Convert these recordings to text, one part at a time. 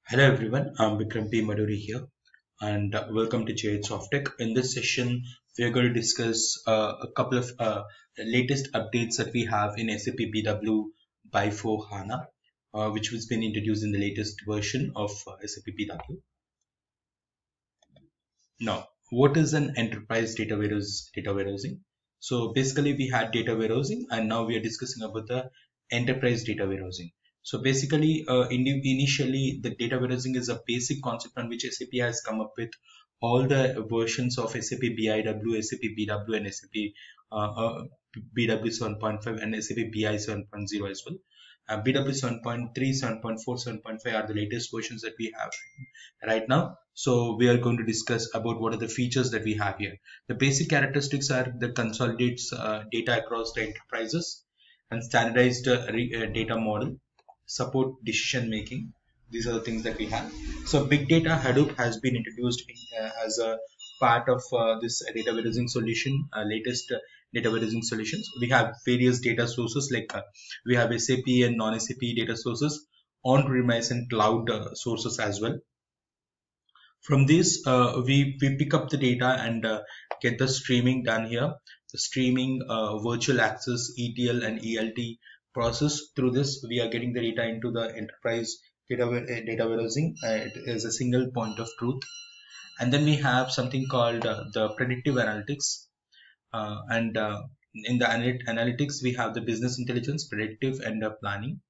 Hello everyone, I'm Vikram P. Maduri here and welcome to Softech. In this session, we are going to discuss a couple of latest updates that we have in SAP BW by 4 HANA, which has been introduced in the latest version of SAP BW. Now, what is an enterprise data warehousing? So basically we had data warehousing and now we are discussing about the enterprise data warehousing. So basically initially the data warehousing is a basic concept on which SAP has come up with all the versions of SAP BIW, SAP BW and SAP BW 7.5 and SAP BI 7.0 as well. BW 7.3, 7.4, 7.5 are the latest versions that we have right now. So we are going to discuss about what are the features that we have here. The basic characteristics are that consolidates data across the enterprises and standardized data model, support decision making. These are the things that we have. So big data Hadoop has been introduced as a part of this data warehousing solution, latest data warehousing solutions. We have various data sources like we have SAP and non-SAP data sources, on-premise and cloud sources as well. From this, we pick up the data and get the streaming done here. The streaming, virtual access, ETL and ELT process. Through this, we are getting the data into the enterprise data warehousing. It is a single point of truth. And then we have something called the predictive analytics. And in the analytics, we have the business intelligence, predictive, and planning.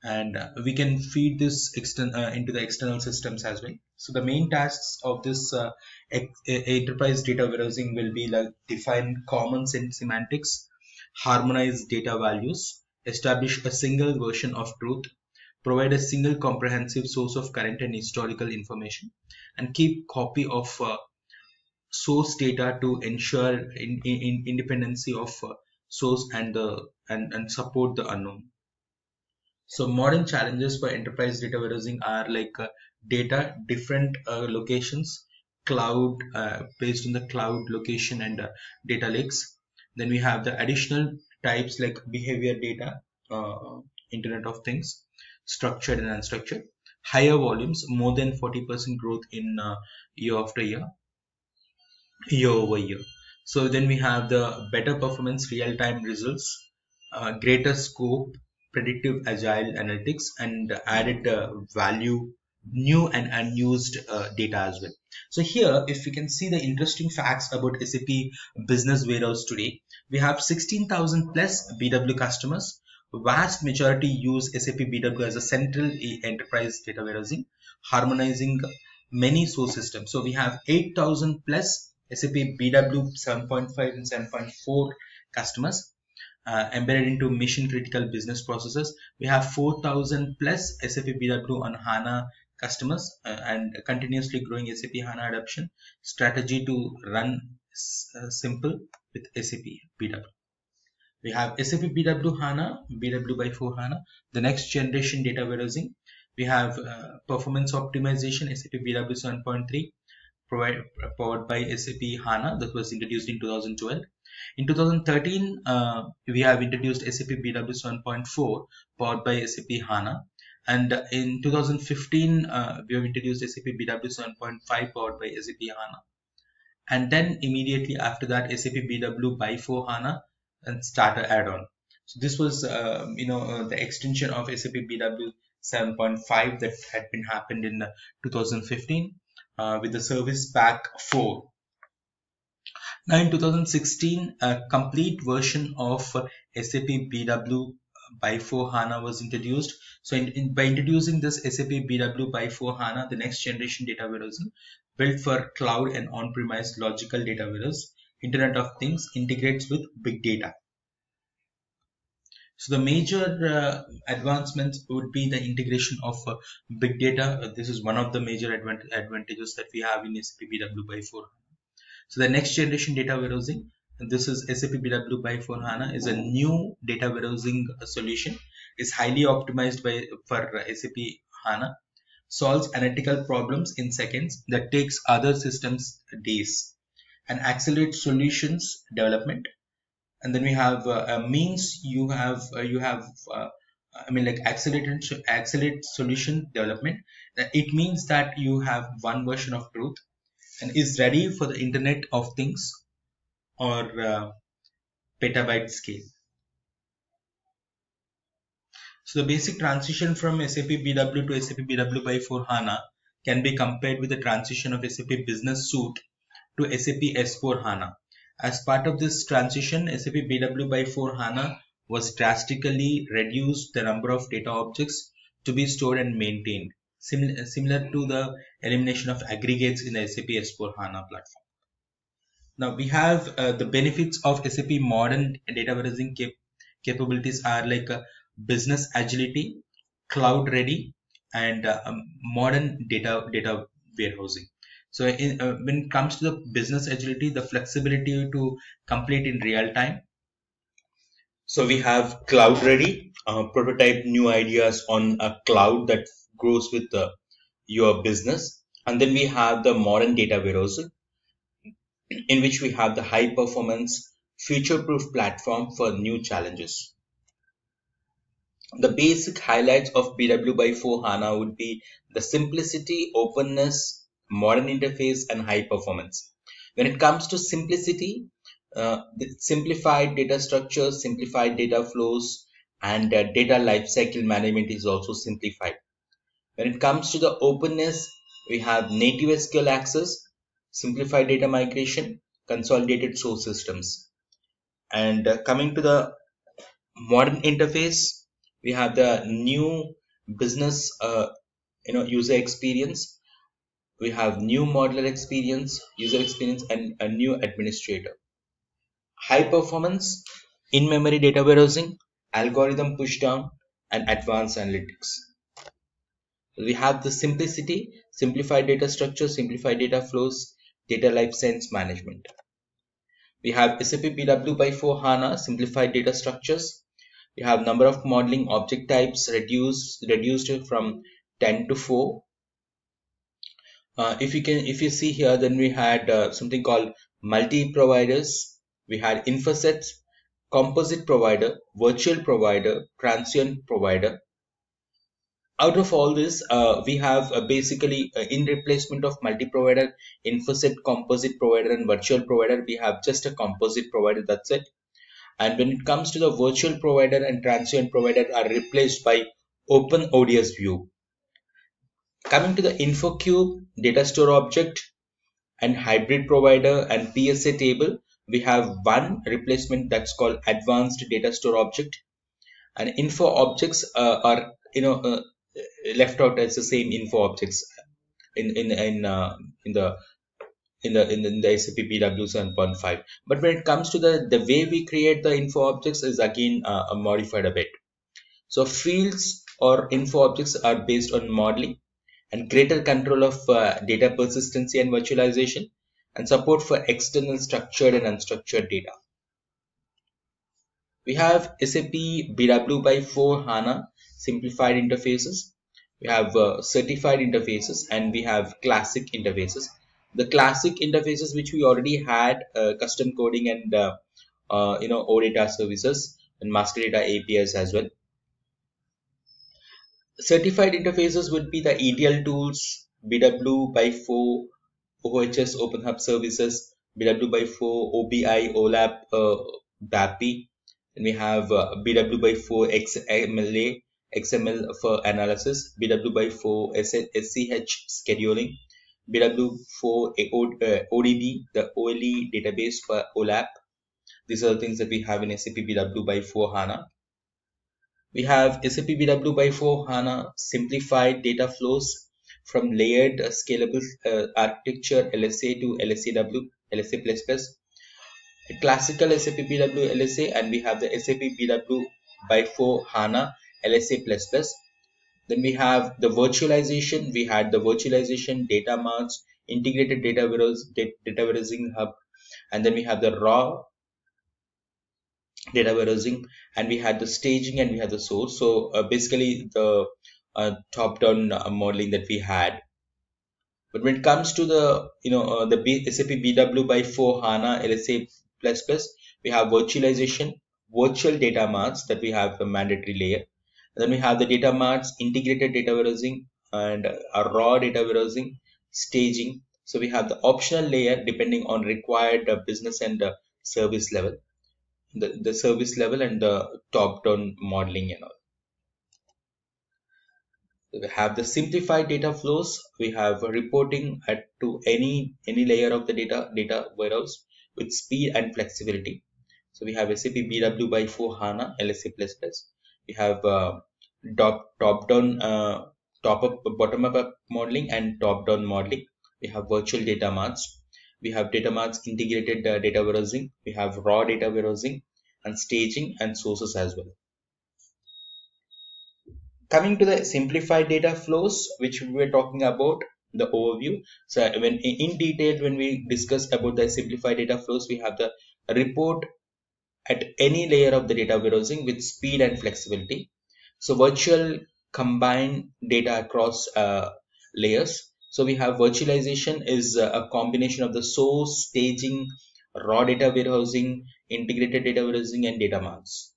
And we can feed this into the external systems as well. So the main tasks of this enterprise data warehousing will be like define common semantics, harmonize data values, establish a single version of truth, provide a single comprehensive source of current and historical information, and keep copy of source data to ensure independency of source and support the unknown. So modern challenges for enterprise data warehousing are like data, different locations, cloud based on the cloud location and data lakes. Then we have the additional types like behavior data, Internet of Things, structured and unstructured, higher volumes, more than 40% growth in year after year, year over year. So then we have the better performance, real-time results, greater scope, predictive agile analytics, and added value, new and unused data as well. So here, if we can see the interesting facts about SAP Business Warehouse today, we have 16,000 plus BW customers. Vast majority use SAP BW as a central enterprise data warehousing, harmonizing many source systems. So we have 8,000 plus SAP BW 7.5 and 7.4 customers embedded into mission critical business processes. We have 4,000 plus SAP BW on HANA customers and continuously growing SAP HANA adoption strategy to run simple with SAP BW. We have SAP BW HANA, BW by 4 HANA, the next generation data warehousing. We have performance optimization, SAP BW 7.3, powered by SAP HANA, that was introduced in 2012. In 2013, we have introduced SAP BW 7.4, powered by SAP HANA. And in 2015, we have introduced SAP BW 7.5, powered by SAP HANA. And then immediately after that, SAP BW by 4 HANA and starter add-on. So this was, the extension of SAP BW 7.5 that had been happened in 2015 with the service pack 4. Now in 2016, a complete version of SAP BW by 4 HANA was introduced. So by introducing this SAP BW by 4 HANA, the next generation data warehousing built for cloud and on-premise logical data warehouse, Internet of Things, integrates with big data. So the major advancements would be the integration of big data. This is one of the major advantages that we have in SAP BW by 4 HANA. So the next generation data warehousing, and this is SAP BW by 4 HANA, is a new data warehousing solution, is highly optimized for SAP HANA, solves analytical problems in seconds that takes other systems days, and accelerates solutions development. And then we have means you have I mean, like accelerate solution development. It means that you have one version of truth and is ready for the Internet of Things or petabyte scale. So the basic transition from SAP BW to SAP BW by 4 HANA can be compared with the transition of SAP Business Suite to SAP S4 HANA. As part of this transition, SAP BW by 4 HANA was drastically reduced the number of data objects to be stored and maintained, similar to the elimination of aggregates in the SAP S4 HANA platform. Now we have the benefits of SAP modern data warehousing capabilities are like business agility, cloud ready, and modern data warehousing. So when it comes to the business agility, the flexibility to complete in real time. So we have cloud ready, prototype new ideas on a cloud that grows with your business. And then we have the modern data warehousing, in which we have the high performance future proof platform for new challenges. The basic highlights of BW by 4 HANA would be the simplicity, openness, modern interface, and high performance. When it comes to simplicity, the simplified data structures, simplified data flows, and data lifecycle management is also simplified. When it comes to the openness, we have native SQL access, simplified data migration, consolidated source systems. And coming to the modern interface, we have the new business user experience. We have new modular experience, user experience, and a new administrator. High performance, in-memory data warehousing, algorithm pushdown, and advanced analytics. We have the simplicity, simplified data structure, simplified data flows, data lifecycle management. We have SAP BW by 4 HANA, simplified data structures. We have number of modeling object types reduced from 10 to 4. If you see here, then we had something called multi providers. We had infosets, composite provider, virtual provider, transient provider. Out of all this, we have basically in replacement of multi-provider, infoset, composite provider, and virtual provider, we have just a composite provider. That's it. And when it comes to the virtual provider and transient provider are replaced by open ODS view. Coming to the InfoCube, data store object, and hybrid provider and PSA table, we have one replacement that's called advanced data store object, and info objects are left out as the same info objects in the SAP BW 7.5. But when it comes to the way we create the info objects is again modified a bit. So fields or info objects are based on modeling and greater control of data persistency and virtualization, and support for external structured and unstructured data. We have SAP BW by 4 HANA simplified interfaces. We have certified interfaces, and we have classic interfaces. The classic interfaces which we already had custom coding and OData services and master data APIs as well. Certified interfaces would be the ETL tools, BW by 4 OHS Open Hub services, BW by 4 OBI OLAP BAPI, and we have BW by 4 XML for analysis, BW by 4 SCH scheduling, BW 4 ODB, the OLE database for OLAP. These are the things that we have in SAP BW by 4 HANA. We have SAP BW by 4 HANA simplified data flows from layered scalable architecture LSA to LSAW, LSA++, a classical SAP BW LSA, and we have the SAP BW by 4 HANA LSA++. Then we have the virtualization. We had the virtualization, data marts, integrated data warehousing hub, and then we have the raw data warehousing, and we had the staging, and we had the source. So basically the top-down modeling that we had. But when it comes to the the SAP BW by 4 HANA LSA++, we have virtualization, virtual data marts that we have a mandatory layer. Then we have the data marts, integrated data warehousing, and raw data warehousing, staging. So we have the optional layer depending on required business and service level, the service level and the top-down modeling and all. We have the simplified data flows. We have reporting to any layer of the data warehouse with speed and flexibility. So we have SAP BW by 4 HANA LSA++. We have top down top up bottom up modeling and top down modeling. We have virtual data marts. We have data marts integrated data warehousing. We have raw data warehousing and staging and sources as well. Coming to the simplified data flows, which we were talking about, the overview. So when in detail, when we discuss about the simplified data flows, we have the report at any layer of the data warehousing with speed and flexibility. So virtual combine data across layers. So we have virtualization is a combination of the source, staging, raw data warehousing, integrated data warehousing, and data marts.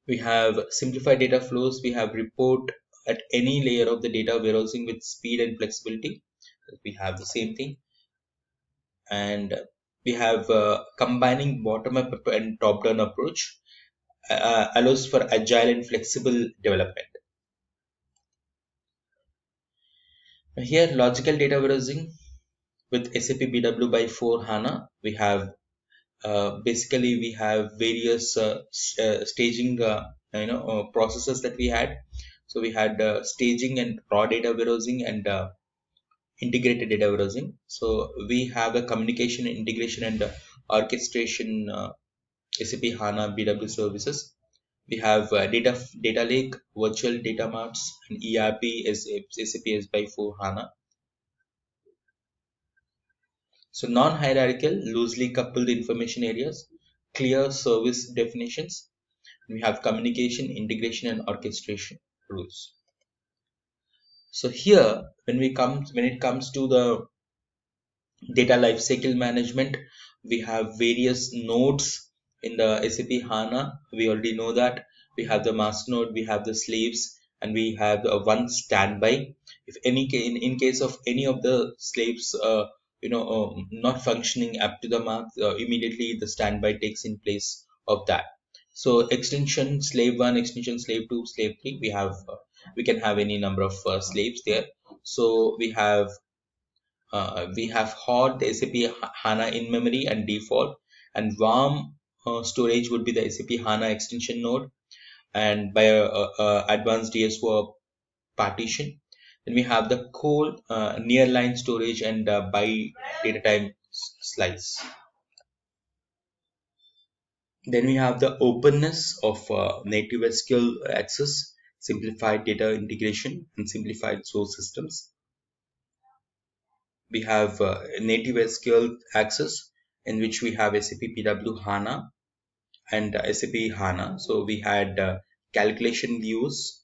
We have simplified data flows. We have report at any layer of the data warehousing with speed and flexibility. We have the same thing. And we have combining bottom up and top down approach, allows for agile and flexible development. Here, logical data warehousing with SAP BW by 4 HANA. We have basically we have various staging processes that we had. So we had staging and raw data warehousing and integrated data warehousing. So we have a communication, integration, and orchestration SAP HANA BW services. We have data lake, virtual data marts, and ERP as SAP S by 4 HANA. So non-hierarchical, loosely coupled information areas, clear service definitions. We have communication, integration, and orchestration rules. So here, when it comes to the data lifecycle management, we have various nodes in the SAP HANA. We already know that we have the master node, we have the slaves, and we have one standby. If in case of any of the slaves not functioning up to the mark, immediately the standby takes in place of that. So extension slave 1, extension slave 2, slave 3, we can have any number of slaves there. So we have hot the SAP HANA in memory and default, and warm storage would be the SAP HANA extension node, and by advanced DSO partition. Then we have the cold nearline storage and by data time slice. Then we have the openness of native SQL access, simplified data integration, and simplified source systems. We have native SQL access, in which we have SAP BW HANA and SAP HANA. So we had calculation views,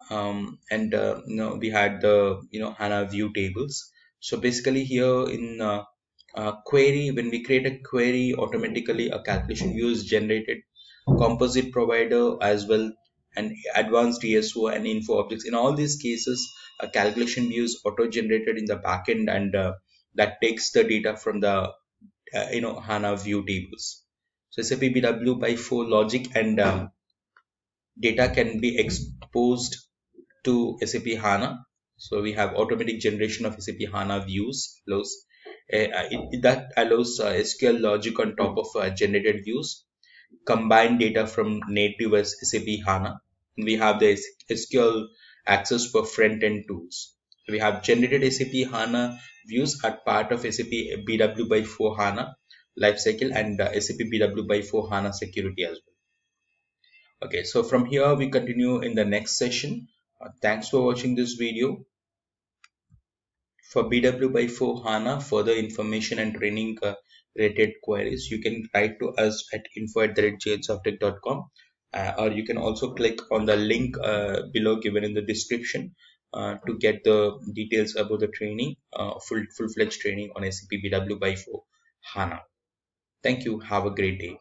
and we had the HANA view tables. So basically here in query, when we create a query, automatically a calculation view is generated, composite provider as well, and advanced DSO and info objects. In all these cases, a calculation view is auto generated in the backend, and that takes the data from the HANA view tables. So SAP BW by 4 logic and data can be exposed to SAP HANA. So we have automatic generation of SAP HANA views flows. That allows SQL logic on top of generated views, combine data from native SAP HANA. We have the SQL access for front-end tools. We have generated SAP HANA views are part of SAP BW by 4 HANA lifecycle and SAP BW by 4 HANA security as well. Okay, so from here we continue in the next session. Thanks for watching this video. For BW by 4 HANA, further information and training related queries, you can write to us at info@softech.com, or you can also click on the link below given in the description to get the details about the training, full-fledged training on SAP BW by 4 HANA. Thank you. Have a great day.